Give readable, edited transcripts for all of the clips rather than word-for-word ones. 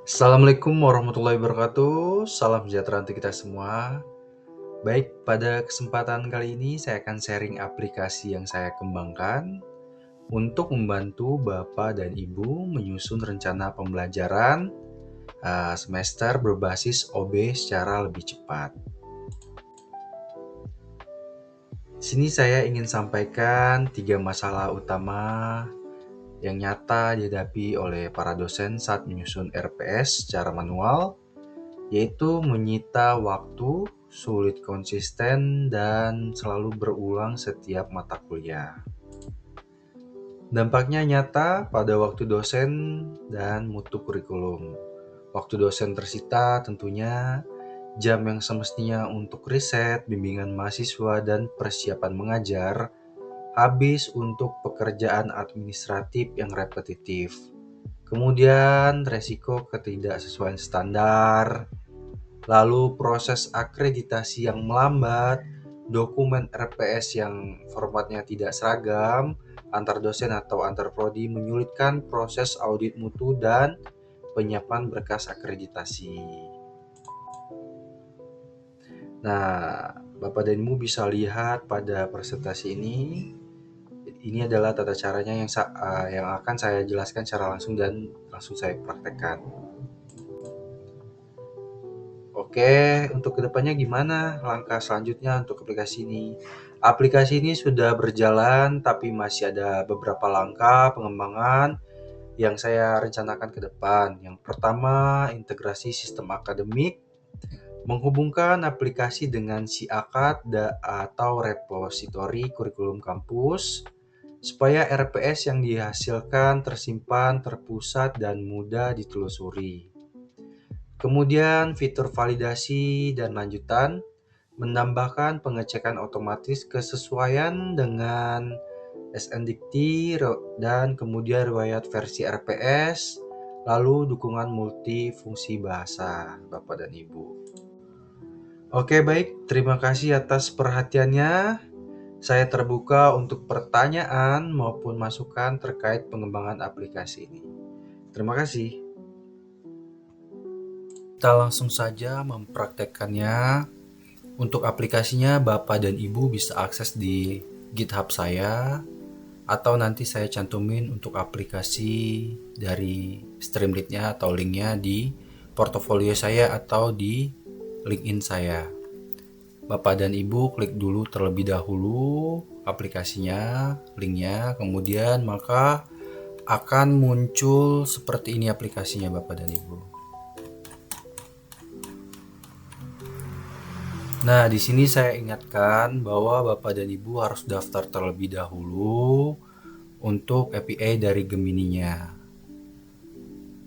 Assalamualaikum warahmatullahi wabarakatuh. Salam sejahtera untuk kita semua. Baik, pada kesempatan kali ini saya akan sharing aplikasi yang saya kembangkan untuk membantu Bapak dan Ibu menyusun rencana pembelajaran semester berbasis OB secara lebih cepat. Di sini saya ingin sampaikan 3 masalah utama yang nyata dihadapi oleh para dosen saat menyusun RPS secara manual, yaitu menyita waktu, sulit konsisten, dan selalu berulang setiap mata kuliah. Dampaknya nyata pada waktu dosen dan mutu kurikulum. Waktu dosen tersita tentunya jam yang semestinya untuk riset, bimbingan mahasiswa, dan persiapan mengajar habis untuk pekerjaan administratif yang repetitif. Kemudian resiko ketidaksesuaian standar, lalu proses akreditasi yang melambat, dokumen RPS yang formatnya tidak seragam, antar dosen atau antar prodi menyulitkan proses audit mutu dan penyiapan berkas akreditasi. Nah, Bapak dan Ibu bisa lihat pada presentasi ini. Ini adalah tata caranya yang akan saya jelaskan secara langsung dan langsung saya praktekkan. Oke, untuk kedepannya gimana langkah selanjutnya untuk aplikasi ini? Aplikasi ini sudah berjalan, tapi masih ada beberapa langkah pengembangan yang saya rencanakan ke depan. Yang pertama, integrasi sistem akademik, menghubungkan aplikasi dengan SIAKAD atau repositori kurikulum kampus, supaya RPS yang dihasilkan tersimpan, terpusat, dan mudah ditelusuri. Kemudian fitur validasi dan lanjutan, menambahkan pengecekan otomatis kesesuaian dengan SNDikti dan kemudian riwayat versi RPS, lalu dukungan multifungsi bahasa, Bapak dan Ibu. Oke, baik, terima kasih atas perhatiannya. Saya terbuka untuk pertanyaan maupun masukan terkait pengembangan aplikasi ini. Terima kasih. Kita langsung saja mempraktekkannya. Untuk aplikasinya, Bapak dan Ibu bisa akses di GitHub saya, atau nanti saya cantumin untuk aplikasi dari Streamlit-nya atau linknya di portofolio saya atau di LinkedIn saya. Bapak dan Ibu klik dulu terlebih dahulu aplikasinya, linknya, kemudian maka akan muncul seperti ini aplikasinya Bapak dan Ibu. Nah, di sini saya ingatkan bahwa Bapak dan Ibu harus daftar terlebih dahulu untuk API dari Gemini-nya.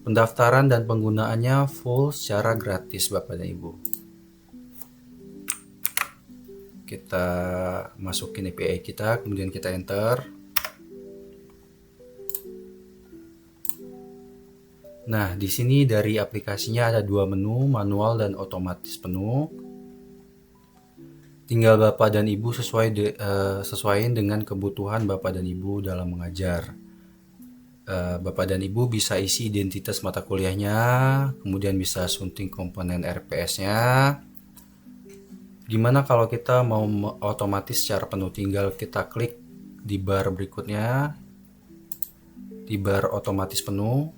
Pendaftaran dan penggunaannya full secara gratis Bapak dan Ibu. Kita masukin API kita, kemudian kita enter. Nah, di sini dari aplikasinya ada dua menu, manual dan otomatis penuh. Tinggal Bapak dan Ibu sesuaiin dengan kebutuhan Bapak dan Ibu dalam mengajar. Bapak dan Ibu bisa isi identitas mata kuliahnya, kemudian bisa sunting komponen RPS-nya. Gimana kalau kita mau otomatis secara penuh? Tinggal kita klik di bar berikutnya, di bar otomatis penuh.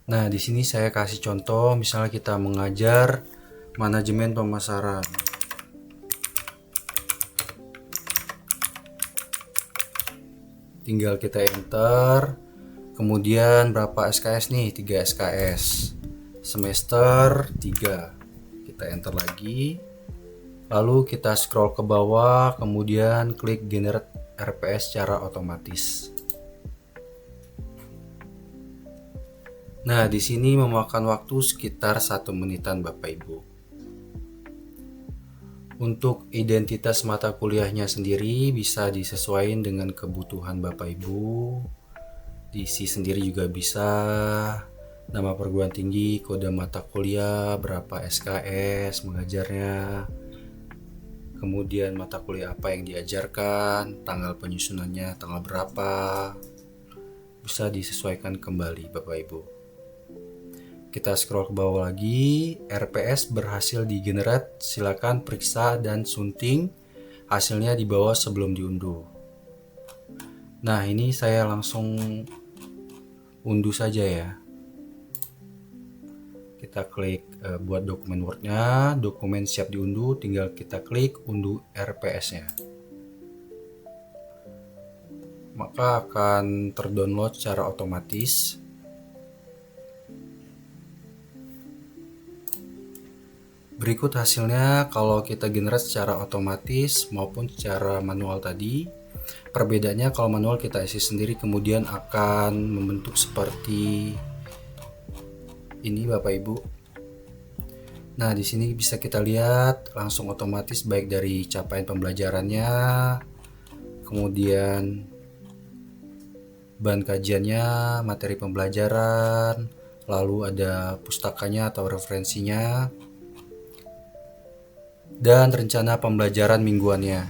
Nah, di sini saya kasih contoh, misalnya kita mengajar manajemen pemasaran. Tinggal kita enter, kemudian berapa SKS nih? 3 SKS. Semester 3. Kita enter lagi. Lalu kita scroll ke bawah, kemudian klik generate RPS secara otomatis. Nah, di sini memakan waktu sekitar 1 menitan Bapak Ibu. Untuk identitas mata kuliahnya sendiri bisa disesuaikan dengan kebutuhan Bapak Ibu. Diisi sendiri juga bisa. Nama perguruan tinggi, kode mata kuliah, berapa SKS mengajarnya. Kemudian mata kuliah apa yang diajarkan, tanggal penyusunannya, tanggal berapa. Bisa disesuaikan kembali Bapak Ibu. Kita scroll ke bawah lagi, RPS berhasil digenerate, silakan periksa dan sunting. Hasilnya di bawah sebelum diunduh. Nah, ini saya langsung unduh saja ya. Kita klik buat dokumen Word-nya, dokumen siap diunduh, tinggal kita klik unduh RPS-nya. Maka akan terdownload secara otomatis. Berikut hasilnya kalau kita generate secara otomatis maupun secara manual tadi. Perbedaannya kalau manual kita isi sendiri kemudian akan membentuk seperti ini Bapak Ibu. Nah, di sini bisa kita lihat langsung otomatis baik dari capaian pembelajarannya, kemudian bahan kajiannya, materi pembelajaran, lalu ada pustakanya atau referensinya, dan rencana pembelajaran mingguannya.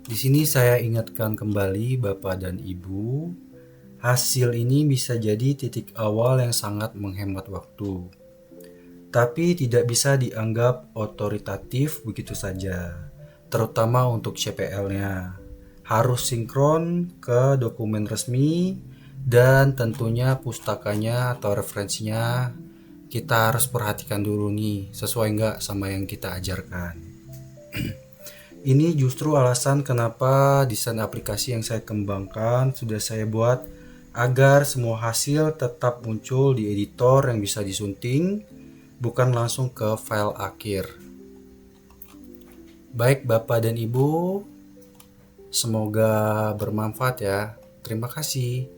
Di sini saya ingatkan kembali Bapak dan Ibu, hasil ini bisa jadi titik awal yang sangat menghemat waktu, tapi tidak bisa dianggap otoritatif begitu saja, terutama untuk CPL-nya. Harus sinkron ke dokumen resmi dan tentunya pustakanya atau referensinya kita harus perhatikan dulu nih, sesuai nggak sama yang kita ajarkan. Ini justru alasan kenapa desain aplikasi yang saya kembangkan sudah saya buat agar semua hasil tetap muncul di editor yang bisa disunting, bukan langsung ke file akhir. Baik Bapak dan Ibu, semoga bermanfaat ya. Terima kasih.